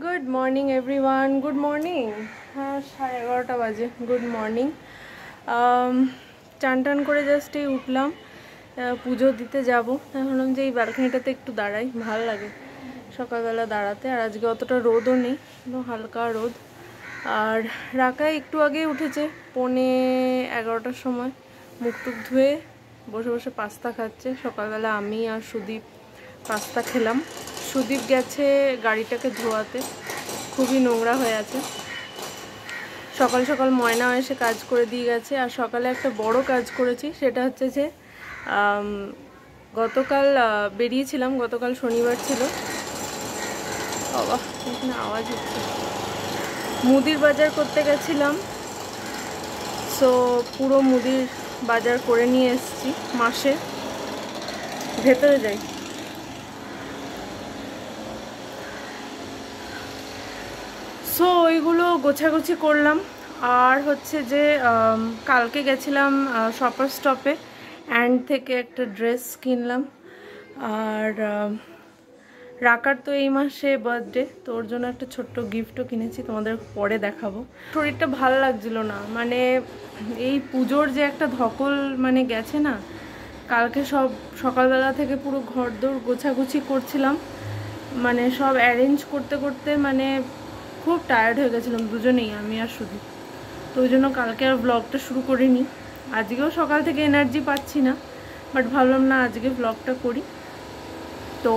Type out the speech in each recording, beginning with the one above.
Good morning everyone, good morning. হ্যাঁ 11:30 বাজে। Good morning. চান টান করে জাস্ট এই উঠলাম, পুজো দিতে যাব। ভাবলাম যে এই ব্যালকনিটাতে একটু দাঁড়াই, ভালো লাগে সকালবেলা দাঁড়াতে। আর আজকে অতটা রোদও নেই, হালকা রোদ। আর রাকাই একটু আগে উঠেছে, 11:45 সময়। মুখ টুক ধুয়ে বসে বসে পাস্তা খাচ্ছে। সকালবেলা আমি আর সুদীপ পাস্তা খেলাম। সুদীপ গেছে গাড়িটাকে ধোয়াতে, খুবই নোংরা হয়ে আছে। সকাল সকাল ময়না এসে কাজ করে দিয়ে গেছে। আর সকালে একটা বড় কাজ করেছি, সেটা হচ্ছে যে গতকাল বেরিয়েছিলাম, গতকাল শনিবার ছিল। বাবা এখানে আওয়াজ হচ্ছে। মুদির বাজার করতে গেছিলাম, সো পুরো মুদির বাজার করে নিয়ে এসেছি মাসে। ভেতরে যাই। সো ওইগুলো গোছাগুছি করলাম। আর হচ্ছে যে কালকে গেছিলাম শপার স্টপে, অ্যান্ড থেকে একটা ড্রেস কিনলাম। আর রাকার তো এই মাসে বার্থডে, তো ওর জন্য একটা ছোট্ট গিফটও কিনেছি, তোমাদের পরে দেখাবো। শরীরটা ভালো লাগছিল না, মানে এই পুজোর যে একটা ধকল মানে গেছে না। কালকে সব সকালবেলা থেকে পুরো ঘরদোর গোছাগুছি করছিলাম, মানে সব অ্যারেঞ্জ করতে করতে মানে খুব টায়ার্ড হয়ে গেছিলাম দুজনেই, আমি আর সুদীপ। তো ওই জন্য কালকে আর ব্লগটা শুরু করিনি। আজকেও সকাল থেকে এনার্জি পাচ্ছি না, বাট ভাবলাম না আজকে ব্লগটা করি। তো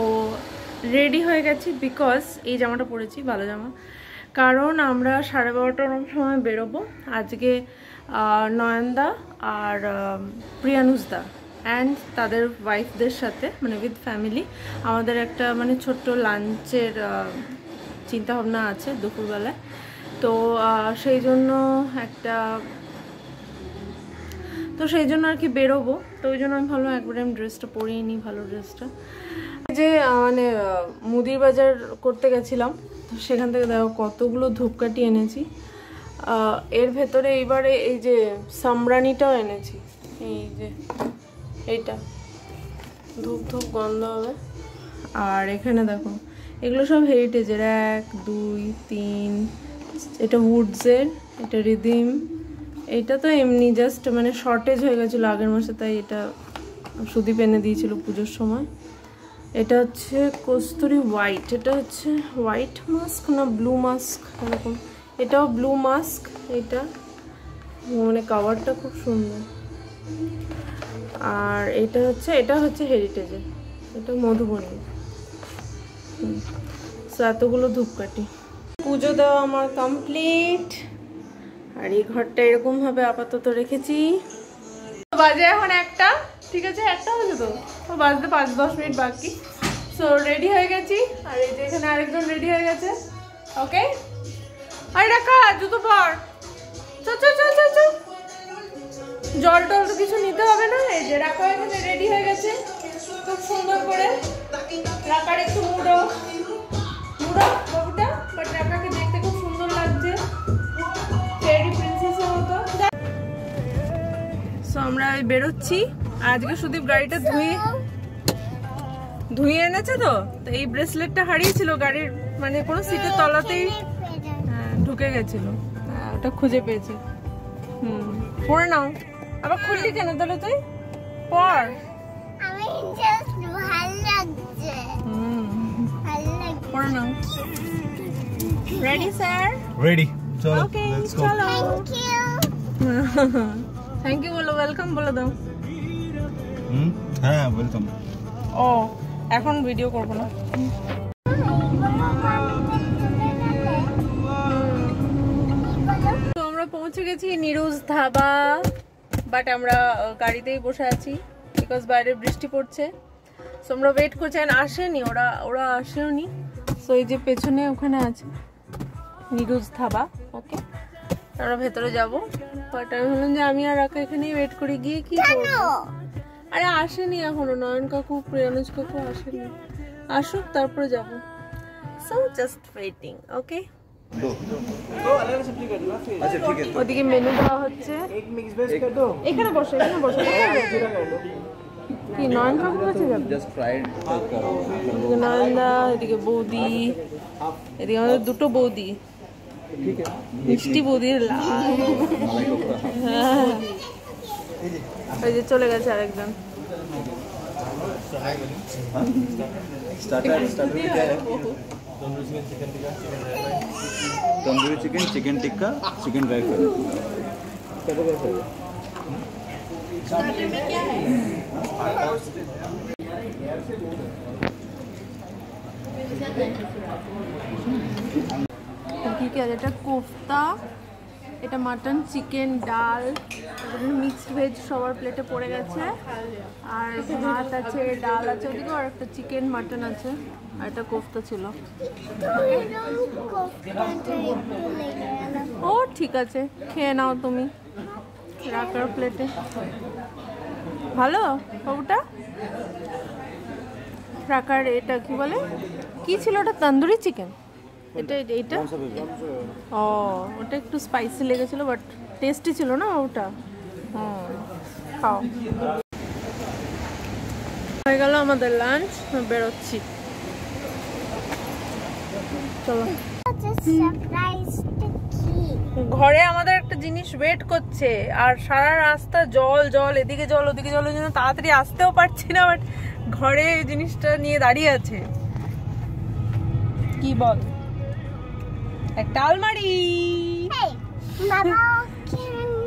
রেডি হয়ে গেছি, বিকজ এই জামাটা পরেছি, ভালো জামা। কারণ আমরা 12:30টার সময় বেরোবো আজকে। নয়নদা আর প্রিয়ানুষদা অ্যান্ড তাদের ওয়াইফদের সাথে, মানে উইথ ফ্যামিলি, আমাদের একটা মানে ছোট্ট লাঞ্চের চিন্তাভাবনা আছে দুপুরবেলায়। তো সেই জন্য আর কি বেরোবো। তো ওই জন্য আমি ভাবলাম একবারে আমি ড্রেসটা পরিয়ে নিই, ভালো ড্রেসটা। যে মানে মুদির বাজার করতে গেছিলাম, তো সেখান থেকে দেখো কতগুলো ধূপকাঠি এনেছি। এর ভেতরে এইবারে এই যে সামরানিটাও এনেছি, এই যে এইটা ধূপ ধূপ গন্ধ হবে। আর এখানে দেখো এগুলো সব হেরিটেজের, 1 2 3, এটা উডসের, এটা রিদিম, এইটা তো এমনি জাস্ট মানে শর্টেজ হয়ে গেছিলো আগের মাসে, তাই এটা সুদীপ এনে দিয়েছিল পুজোর সময়। এটা হচ্ছে কস্তুরি হোয়াইট, এটা হচ্ছে হোয়াইট মাস্ক না ব্লু মাস্ক এরকম, এটাও ব্লু মাস্ক। এটা মানে কাভারটা খুব সুন্দর। আর এটা হচ্ছে হেরিটেজের, এটা মধুবনী। এতগুলো ধূপকাঠি। পুজো দেওয়া আমার কমপ্লিট। আর এই ঘরটা এরকম ভাবে আপাতত রেখেছি। বাজে এখন 1টা, ঠিক আছে 1টা হয়েছে, তো বাজতে 5-10 মিনিট বাকি। সো রেডি হয়ে গেছি। আর এই যে এখানে আরেকজন রেডি হয়ে গেছে। ওকে, আরে রাখা জুতো পর, চল চল চল চল চল। জল টল তো কিছু নিতে হবে না। এই যে রাখা এখানে রেডি হয়ে গেছে খুব সুন্দর করে। রাখার একটু মুড়ো বাবুটা, বাট রাখাকে দেখতে খুব সুন্দর লাগছে, ফেয়ারি প্রিন্সেসের মতো। সো আমরা বেরোচ্ছি। আজকে সুদীপ গাড়িটা ধুয়ে এনেছে। তো এই ব্রেসলেটটা হারিয়েছিল গাড়ির মানে কোনো সিটের তলাতেই ঢুকে গেছিল, ওটা খুঁজে পেয়েছে। পরে নাও। আবার খুললি কেন তাহলে? তুই পর। পরে নাও। Ready sir? রেডি, চলো লেটস গো। থ্যাংক ইউ বলো, ওয়েলকাম বলে দাও। হ্যাঁ ওয়েলকাম। ও এখন ভিডিও করব না। তো আমরা পৌঁছে গেছি নিরুজ ধাবা, বাট আমরা গাড়িতেই বসে আছি বিকজ বাইরে বৃষ্টি পড়ছে। সো আমরা ওয়েট করছি, আসেনি ওরা আসেওনি। সো এই যে পেছনে ওখানে আছে নিরুজ ধাবা। ওকে, আমরা ভেতরে যাব। বাট আমি ভাবলাম যে আমি আর রাকা এখানেই ওয়েট করি, গিয়ে কি করবো। আরে আসেনি এখনো, নয়ন কাকু প্রিয়ানুজ কাকু আসেনি, আসুক তারপরে যাবো। So just waiting. ওকে, ওদিকে মেনু দেওয়া হচ্ছে। এখানে বসো, এখানে বসো। কি নয়ন কাকুর কাছে যাবে? এদিকে নয়নদা, এদিকে বৌদি, এদিকে আমাদের দুটো বৌদি, মিষ্টি বৌদির লাল। হ্যাঁ, ওই যে চলে গেছে আরেকজন। Tandoori chicken, chicken tikka, chicken dry fry. Starter में क्या है? ঠিক আছে, এটা কোফতা, এটা মাটন, চিকেন, ডাল, মিক্সড ভেজ সবার প্লেটে পড়ে গেছে, আর ভাত আছে, ডাল আছে ওদিকে, আর একটা চিকেন মাটন আছে, আর একটা কোফতা ছিল। ও ঠিক আছে, খেয়ে নাও তুমি রাখার প্লেটে। ভালো ওটা রাখার। এটা কি বলে, কি ছিল ওটা? তন্দুরি চিকেন। এটা এইটা ও, ওটা একটু স্পাইসি লেগেছিল, বাট টেস্টি ছিল না ওটা। হ্যাঁ, খাও। হয়ে গেল আমাদের লাঞ্চ, বেরোচ্ছি, চলো। ঘরে আমাদের একটা জিনিস ওয়েট করছে, আর সারা রাস্তা জল জল, এদিকে জল ওদিকে জল, ওই জন্য তাড়াতাড়ি আসতেও পারছি না, বাট ঘরে জিনিসটা নিয়ে দাঁড়িয়ে আছে। কি বল? একটা আলমারি।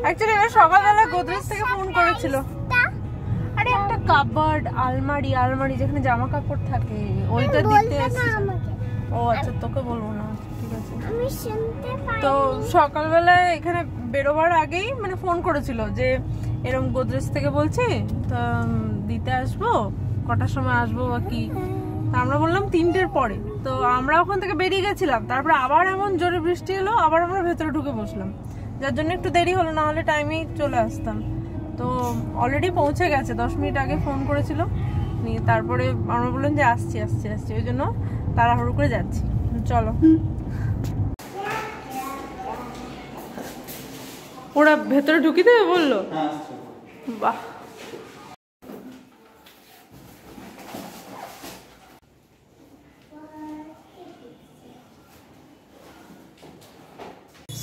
অ্যাকচুয়ালি সকালবেলা গোদরেজ থেকে ফোন করেছিল। আরে একটা কাবার্ড, আলমারি, আলমারি যেখানে জামা কাপড় থাকে, ওইটা দিতে এসেছে। ও আচ্ছা, তোকে বলবো না, ঠিক আছে। তো সকালবেলায় এখানে বেরোবার আগেই মানে ফোন করেছিল যে এরকম গোদরেজ থেকে বলছি, তা দিতে আসবো, কটার সময় আসবো বা কি। আমরা বললাম 3টের পরে। তো আমরা ওখান থেকে বেরিয়ে গেছিলাম, তারপরে আবার এমন জোরে বৃষ্টি এলো, আবার আমরা ভেতরে ঢুকে বসলাম, যার জন্য একটু দেরি হলো, না হলে টাইমেই চলে আসতাম। তো অলরেডি পৌঁছে গেছে, 10 মিনিট আগে ফোন করেছিল, নিয়ে তারপরে আমরা বললাম যে আসছি আসছি আসছি, ওই জন্য তাড়াহুড়ো করে যাচ্ছি। চলো। ওরা ভেতরে ঢুকি দেবে বললো? বাহ।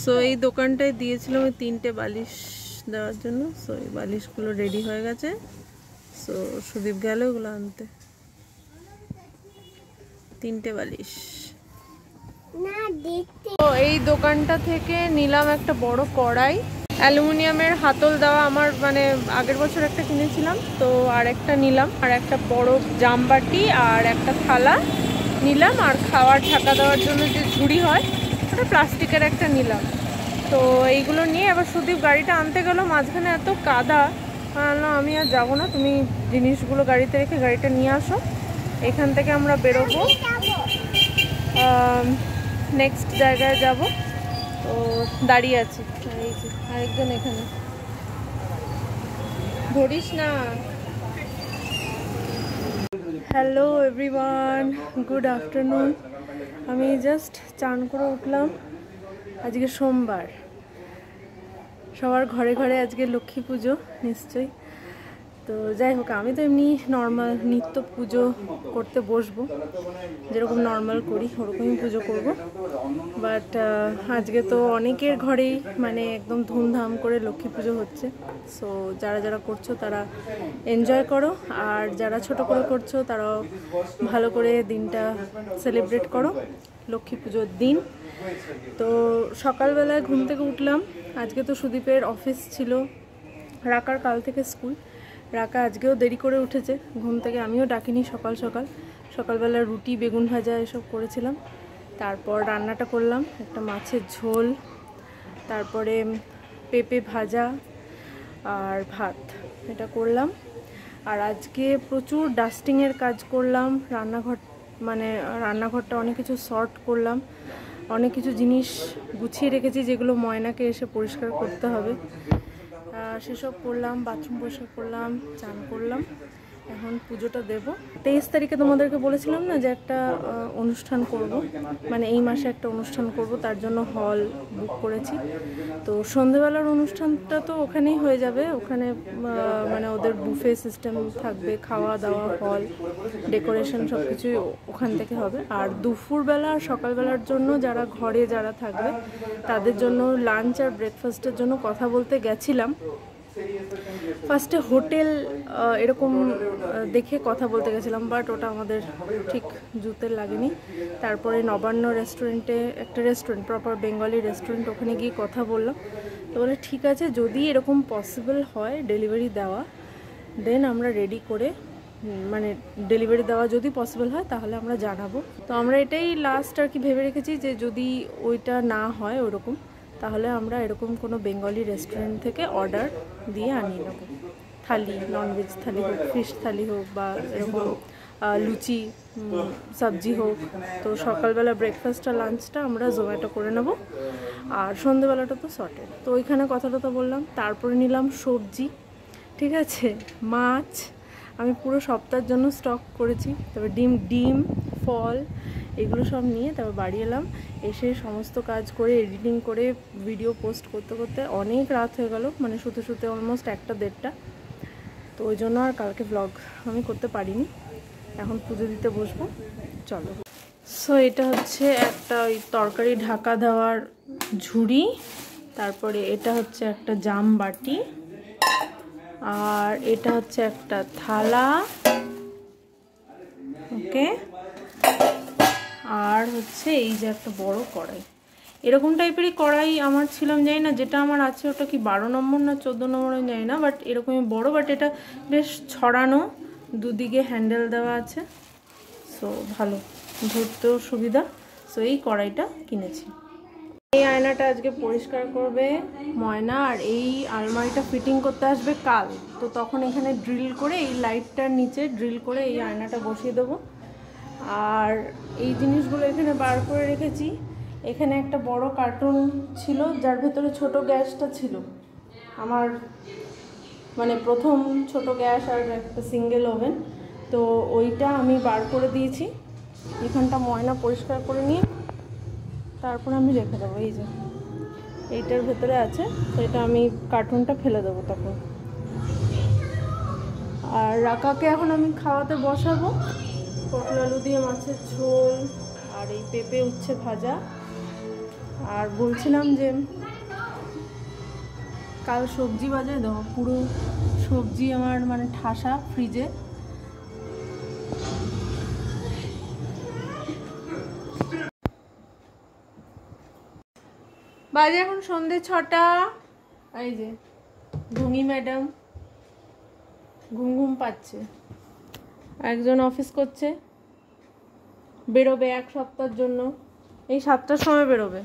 সো এই দোকানটায় দিয়েছিলাম ওই 3টে বালিশ দেওয়ার জন্য। সো এই বালিশগুলো রেডি হয়ে গেছে। সো সুদীপ গেল ওগুলো আনতে। 3টে বালিশ। তো এই দোকানটা থেকে নিলাম একটা বড় কড়াই, অ্যালুমিনিয়ামের হাতল দেওয়া, আমার মানে আগের বছর একটা কিনেছিলাম, তো আর একটা নিলাম, আর একটা বড় জামবাটি আর একটা থালা নিলাম, আর খাওয়ার ঢাকা দেওয়ার জন্য যে ঝুড়ি হয় ওটা প্লাস্টিকের একটা নিলাম। তো এইগুলো নিয়ে এবার সুদীপ গাড়িটা আনতে গেল, মাঝখানে এত কাদা, আমি আর যাবো না, তুমি জিনিসগুলো গাড়িতে রেখে গাড়িটা নিয়ে আসো, এখান থেকে আমরা বেরোবো, নেক্সট জায়গায় যাব। তো দাঁড়িয়ে আছি, এই যে আরেকজন এখানে, ধরিস না। Hello everyone, good afternoon. আমি জাস্ট চান করে উঠলাম। আজকে সোমবার, সবার ঘরে ঘরে আজকে লক্ষ্মী পুজো নিশ্চয়ই। তো যাই হোক, আমি তো এমনি নর্মাল নিত্য পুজো করতে বসবো, যেরকম নর্মাল করি ওরকমই পুজো করব। বাট আজকে তো অনেকের ঘরেই মানে একদম ধুমধাম করে লক্ষ্মী পুজো হচ্ছে। সো যারা যারা করছো তারা এনজয় করো, আর যারা ছোট করে করছো তারাও ভালো করে দিনটা সেলিব্রেট করো, লক্ষ্মী পুজোর দিন। তো সকালবেলায় ঘুম থেকে উঠলাম, আজকে তো সুদীপের অফিস ছিল, রাকার কাল থেকে স্কুল। রাকা আজকেও দেরি করে উঠেছে ঘুম থেকে, আমিও ডাকিনি সকাল সকাল। সকালবেলা রুটি, বেগুন ভাজা এসব করেছিলাম। তারপর রান্নাটা করলাম, একটা মাছের ঝোল, তারপরে পেঁপে ভাজা আর ভাত, এটা করলাম। আর আজকে প্রচুর ডাস্টিংয়ের কাজ করলাম, রান্নাঘরটা অনেক কিছু সর্ট করলাম, অনেক কিছু জিনিস গুছিয়ে রেখেছি যেগুলো ময়নাকে এসে পরিষ্কার করতে হবে, সেসব করলাম। বাথরুম পরিষ্কার করলাম, চান করলাম, এখন পুজোটা দেব। 23 তারিখে তোমাদেরকে বলেছিলাম না যে একটা অনুষ্ঠান করব, মানে এই মাসে একটা অনুষ্ঠান করব, তার জন্য হল বুক করেছি। তো সন্ধেবেলার অনুষ্ঠানটা তো ওখানেই হয়ে যাবে, ওখানে মানে ওদের বুফে সিস্টেম থাকবে, খাওয়া দাওয়া, হল, ডেকোরেশন সব কিছুই ওখান থেকে হবে। আর দুপুরবেলা আর সকালবেলার জন্য যারা ঘরে যারা থাকবে তাদের জন্য লাঞ্চ আর ব্রেকফাস্টের জন্য কথা বলতে গেছিলাম। ফার্স্টে হোটেল এরকম দেখে কথা বলতে গেছিলাম, বাট ওটা আমাদের ঠিক জুতের লাগেনি। তারপরে নবান্ন রেস্টুরেন্টে, একটা রেস্টুরেন্ট প্রপার বেঙ্গলি রেস্টুরেন্ট, ওখানে গিয়ে কথা বললাম। তো বলে ঠিক আছে, যদি এরকম পসিবল হয় ডেলিভারি দেওয়া, দেন আমরা রেডি করে, মানে ডেলিভারি দেওয়া যদি পসিবল হয় তাহলে আমরা জানাবো। তো আমরা এটাই লাস্ট আর কি ভেবে রেখেছি যে যদি ওইটা না হয় ওরকম, তাহলে আমরা এরকম কোনো বেঙ্গলি রেস্টুরেন্ট থেকে অর্ডার দিয়ে আনিয়ে নেবো। থালি, ননভেজ থালি হোক, ফিশ থালি হোক, বা এরকম লুচি সবজি হোক। তো সকালবেলা ব্রেকফাস্ট আর লাঞ্চটা আমরা জোম্যাটো করে নেব, আর সন্ধ্যেবেলাটা তো সর্টেড। তো ওইখানে কথাটা তো বললাম। তারপরে নিলাম সবজি, ঠিক আছে, মাছ আমি পুরো সপ্তাহের জন্য স্টক করেছি। তারপর ডিম, ফল, এগুলো সব নিয়ে তারপর বাড়ি এলাম। এসে সমস্ত কাজ করে, এডিটিং করে, ভিডিও পোস্ট করতে করতে অনেক রাত হয়ে গেল, মানে শুতে অলমোস্ট 1টা-1:30। তো ওই জন্য আর কালকে ব্লগ আমি করতে পারিনি। এখন পুজো দিতে বসবো, চলো। সো এটা হচ্ছে একটা ওই তরকারি ঢাকা দেওয়ার ঝুড়ি, তারপরে এটা হচ্ছে একটা জাম বাটি, আর এটা হচ্ছে একটা থালা, ওকে। আর হচ্ছে এই যে একটা বড় কড়াই, এরকম টাইপেরই কড়াই আমার ছিলাম, জানি না যেটা আমার আছে ওটা কি 12 নম্বর না 14 নম্বর আমি জানি না, বাট এরকমই বড়, বাট এটা বেশ ছড়ানো, দুদিকে হ্যান্ডেল দেওয়া আছে, সো ভালো, ধরতেও সুবিধা। সো এই কড়াইটা কিনেছি। এই আয়নাটা আজকে পরিষ্কার করবে ময়না, আর এই আলমারিটা ফিটিং করতে আসবে কাল। তো তখন এখানে ড্রিল করে, এই লাইটটার নিচে ড্রিল করে এই আয়নাটা বসিয়ে দেবো। আর এই জিনিসগুলো এখানে বার করে রেখেছি। এখানে একটা বড় কার্টুন ছিল যার ভেতরে ছোট গ্যাসটা ছিল, আমার মানে প্রথম ছোট গ্যাস আর একটা সিঙ্গেল ওভেন। তো ওইটা আমি বার করে দিয়েছি, এখানটা ময়না পরিষ্কার করে নিয়ে তারপর আমি রেখে দেবো। এই যে এইটার ভেতরে আছে, তো এটা আমি কার্টুনটা ফেলে দেবো তখন। আর রাকাকে এখন আমি খাওয়াতে বসাবো, পটল আলু দিয়ে মাছের ঝোল, আর এই পেঁপে উচ্ছে ভাজা। আর বলছিলাম যে কাল সবজি বাজারে দেবো, পুরো সবজি আমার মানে ঠাসা ফ্রিজে। বাজে এখন সন্ধে 6টা। এই যে ঘুমি ম্যাডাম ঘুম পাচ্ছে, একজন অফিস করছে, বেরোবে 1 সপ্তাহের জন্য, এই 7টার সময় বেরোবে,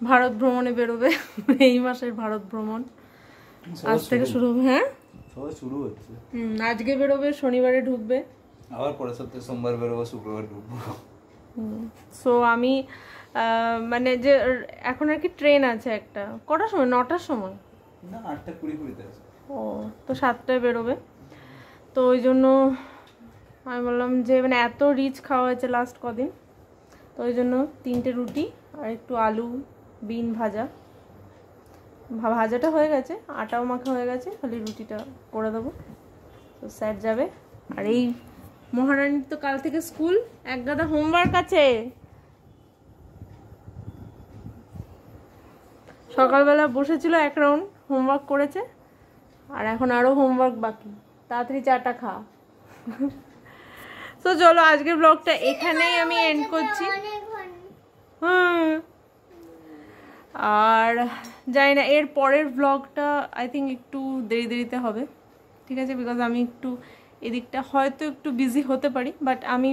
ভারত ভ্রমণে বেরোবে। এই মাসের ভারত ভ্রমণ আজ থেকে শুরু হবে। হ্যাঁ, শুরু হচ্ছে। আজকে বেরোবে, শনিবারে ঢুকবে, আবার পরের সপ্তাহে সোমবার বেরোবো, শুক্রবার ঢুকবো। সো আমি মানে যে এখন আর কি ট্রেন আছে একটা, কটার সময়? 9টার সময় না, 8:20 আছে। ও, তো 7টায় বেরোবে। তো ওই জন্য আমি বললাম যে মানে এত রিচ খাওয়া হয়েছে লাস্ট কদিন, তো ওই জন্য 3টে রুটি আর একটু আলু বিন ভাজা, ভাজাটা হয়ে গেছে, আটাও মাখা হয়ে গেছে, খালি রুটিটা করে দেবো, তো স্যার যাবে। আর এই মহারানীর তো কাল থেকে স্কুল, এক গাদা হোমওয়ার্ক আছে। সকালবেলা বসেছিল 1 রাউন্ড হোমওয়ার্ক করেছে, আর এখন আরও হোমওয়ার্ক বাকি, তাড়াতাড়ি চাটা খা। তো চলো আজকের ব্লগটা এখানেই আমি এন্ড করছি। আর জানি না এর পরের ব্লগটা আই থিঙ্ক একটু দেরিতে হবে, ঠিক আছে, বিকজ আমি একটু এদিকটা হয়তো একটু বিজি হতে পারি, বাট আমি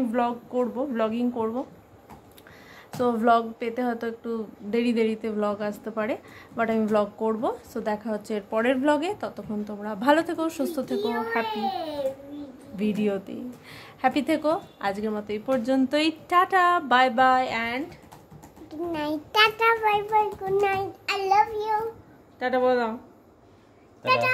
ব্লগিং করব। সো ব্লগ পেতে হয়তো একটু দেরিতে ব্লগ আসতে পারে, বাট আমি ব্লগ করব। সো দেখা হচ্ছে এর পরের ব্লগে, ততক্ষণ তোমরা ভালো থেকো, সুস্থ থেকো, হ্যাপি ভিডিওতে হ্যাপি থেকো। আজকের মতো এই পর্যন্তই, tata bye bye and good night. Tata bye bye, good night, I love you. Tata বলে দাও। টাটা।